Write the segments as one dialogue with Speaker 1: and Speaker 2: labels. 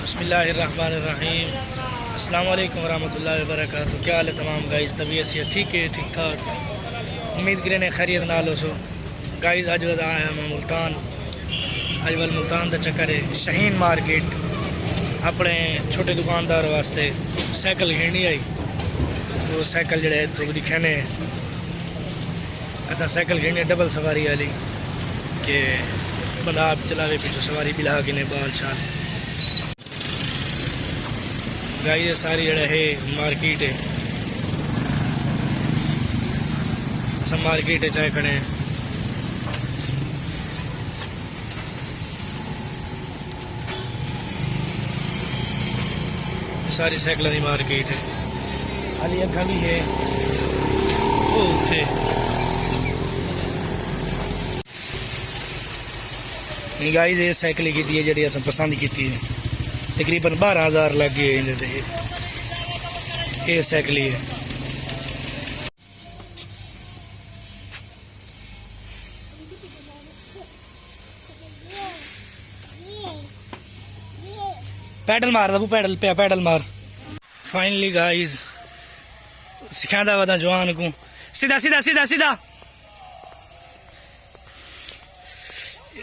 Speaker 1: बिस्मिल्लाहिर्रहमानिर्रहीम। अस्सलाम वालेकुम वरहमतुल्लाहि वबरकातुहू। क्या हाल है तमाम गाइस? तबीयत से ठीक है, ठीक ठाक। उम्मीद करें खैरियत नाल हो सो गाइस। अज आया मैं मुल्तान। अज वाल मुल्तान का चक्कर है शाहीन मार्केट। अपने छोटे दुकानदार वास्ते साइकिल घेनी आई। वो साइकिल जड़े तो दिखाने असा साइकिल घेने डबल सवारी वाली के बंदा आप चलावे पीछे सवारी बिला के ने बाल शाल गाइस। सारी जड़ा है मार्केट है, सब मार्केट है चाहे खड़े हैं। सारी साइकिलों की मार्केट है। हाली अखा भी है वो उठे गाइस। ये साइकिल की है जी अस पसंद की है। तकरीबन 12,000 लग गए। ये साइकिल है। पैडल मार दबू, पैडल पे पैडल मार। फाइनली गाइस सिखांदा वदा जवान को सीधा सीधा सीधा सीधा।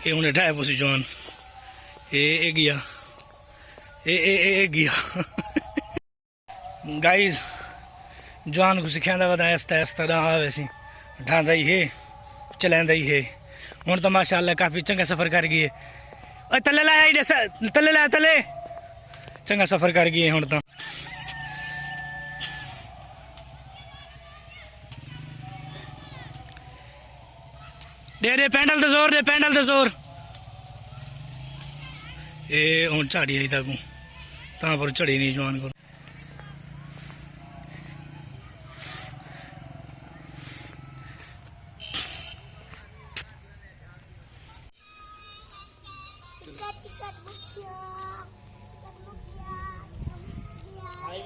Speaker 1: ये उन्हें ढाया पोसी जवान ये गया ए गया गाइस। जवान को सिखांदा वदा आस्ता आस्ता ना वैसी ढांदा ही है, चलांदा ही है। हुण तो माशाअल्लाह काफ़ी चंगा सफ़र कर गई है। तले लाया तले लाया तले चंगा सफ़र कर गए हुण तो। दे पैंडल तो जोर, दे पैंडल तो जोर। ये हुण झाड़ी आई तक पर चढ़ी नहीं जवान को।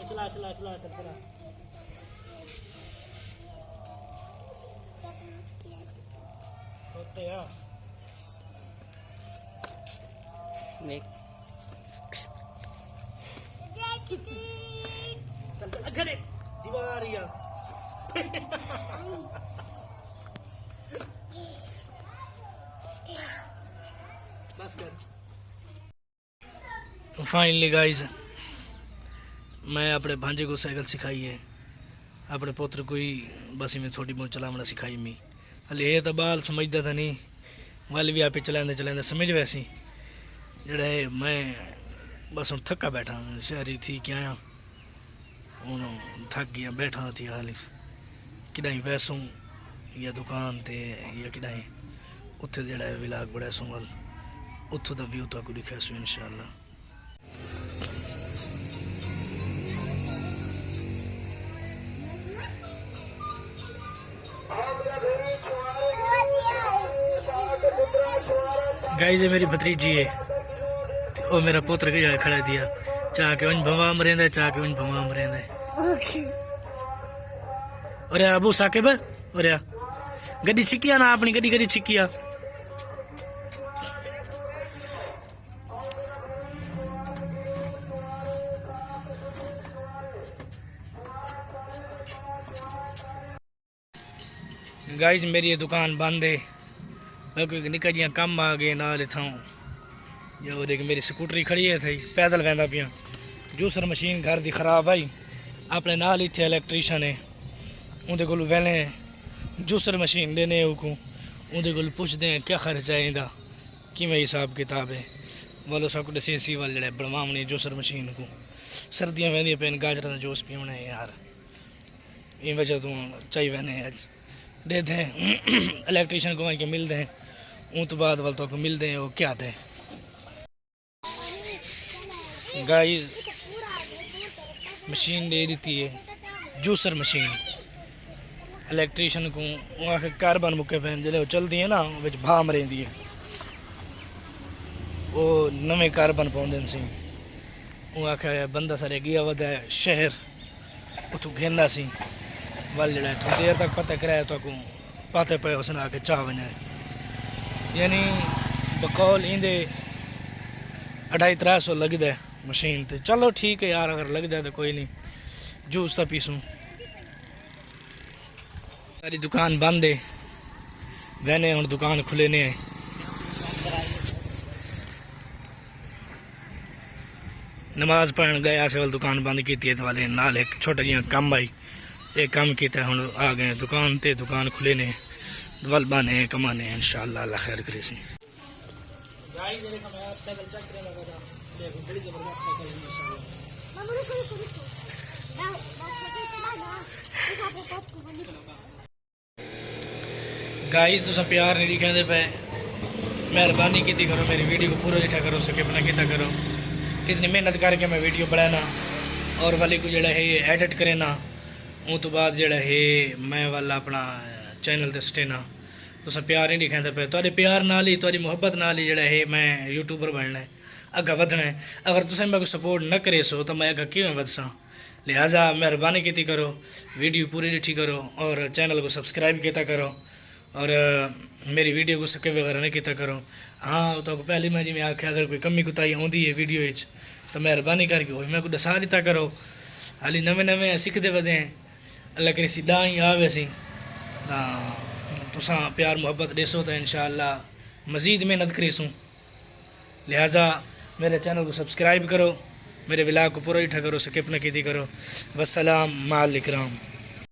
Speaker 1: चला चला चला चल चला। होते यार चल घरे दीवार या बस कर। फाइनली गाइस मैं अपने भांजे को साइकिल सिखाई है। अपने पुत्र को ही बस में थोड़ी बहुत चलावना सिखाई मी। हले ये तो बाल समझता था नहीं, वाल भी आप चलाते चलाते समझ वैसी जड़ा है। मैं बस हम थका बैठा शहरी थी क्या आया हूँ थक गया बैठा थी। हाल किडाई वैसों या दुकान ते या किडाई उत्थे जड़ा है विलाग बड़ा सो वाल उत्थों का व्यू तो दिखा सो इंशाअल्लाह। गाइस ये मेरी भतीजी है और मेरा पुत्र के जाए खड़ा दिया चाह के उन भवा मरेंदा चाह के उन भवा मरेंदा। और अबू साकिब और गड्डी छिकिया ना अपनी गड्डी गड्डी छिकिया। गाइस मेरी ये दुकान बंद है। मैं कोई निका जिया कम आ गए नाल इथों जो देख मेरी स्कूटरी खड़ी है थी पैदल वहदा पिया। जूसर मशीन घर की खराब आई अपने नाल इतने इलैक्ट्रीशियन है उनके को वेले जूसर मशीन लेने को उनके को पुछते हैं क्या खर्चा है इनका किमें हिसाब किताब है। वालो सब कुछ दसी सी वाल जड़े बनवाने जूसर मशीन को सर्दियाँ वहदियाँ पेन गाजर का जूस पीवना है यार। इन वजह तो चाहिए वहने अज देते हैं इलैक्ट्रीशियन को वहीं के मिलते हैं उन तो बाद वाल तो मिलते हैं वो क्या थे। गाइस मशीन दे दी है जूसर मशीन इलैक्ट्रीशियन को आखिर कार्बन मुके पैन जो चलती है ना बिच भाम रही है वो नवे कार्बन पाते सी। वो आखिर बंदा सारे गया वह शहर उतों घेना सी वाल जड़ा थोड़ी देर तक पता कराया तो पाते पे उसने आके चाह वना यानी बकौल इंदे 250-300 लगता है मशीन ते। चलो ठीक है यार, अगर लग जाए तो कोई नहीं, जूस तो पीसूँ। सारी दुकान बंद है, वहने हुण दुकान खुले ने। नमाज पढ़न गया से वाल दुकान बंद की थी वाले नाल एक छोटा जिहा कम आई, एक कम किया हुण आ गए दुकान ते। दुकान खुले ने वल बने कमाने इंशाअल्लाह, अल्लाह खैर करे सी। गाइस तुसा प्यार नहीं दिखाते पे, मेहरबानी की करो मेरी वीडियो को पूरा दिखा करो, स्किप ना किया करो। इतनी मेहनत करके मैं वीडियो बनाना और वाले को जड़ा है एडिट करे ना, उस तो बाद जड़ा है मैं वाला अपना चैनल ते स्टेना। तुसा प्यार नहीं दिखाते पे, तुहाडे प्यार नाल ही, तुहाडी मुहब्बत नाल ही जड़ा है मैं यूट्यूबर बनना है, अग्गा वधना है। अगर तुसें मेरे को सपोर्ट न करे सो तो मैं अग्गा किवें वधसां। लिहाजा मेहरबानी की करो, वीडियो पूरी दिखी करो और चैनल को सब्सक्राइब किया करो और मेरी वीडियो को स्किप वगैरह नहीं किया करो। हाँ तो पहले मैं जिमें आख्या, अगर कोई कमी कुताही आँदी है वीडियो तो मेहरबानी करके वो मेरे को दसा दिता करो। हाली नवे नवे सीखते वधे, अल्लाह करे सीधा ही आवे सी। तुसा प्यार मुहब्बत देसो तो इंशाअल्लाह मज़ीद मेहनत करेसूँ। लिहाजा मेरे चैनल को सब्सक्राइब करो, मेरे व्लॉग को पूरा इठा करो, स्किप न की करो। वस्सलाम माल इकराम।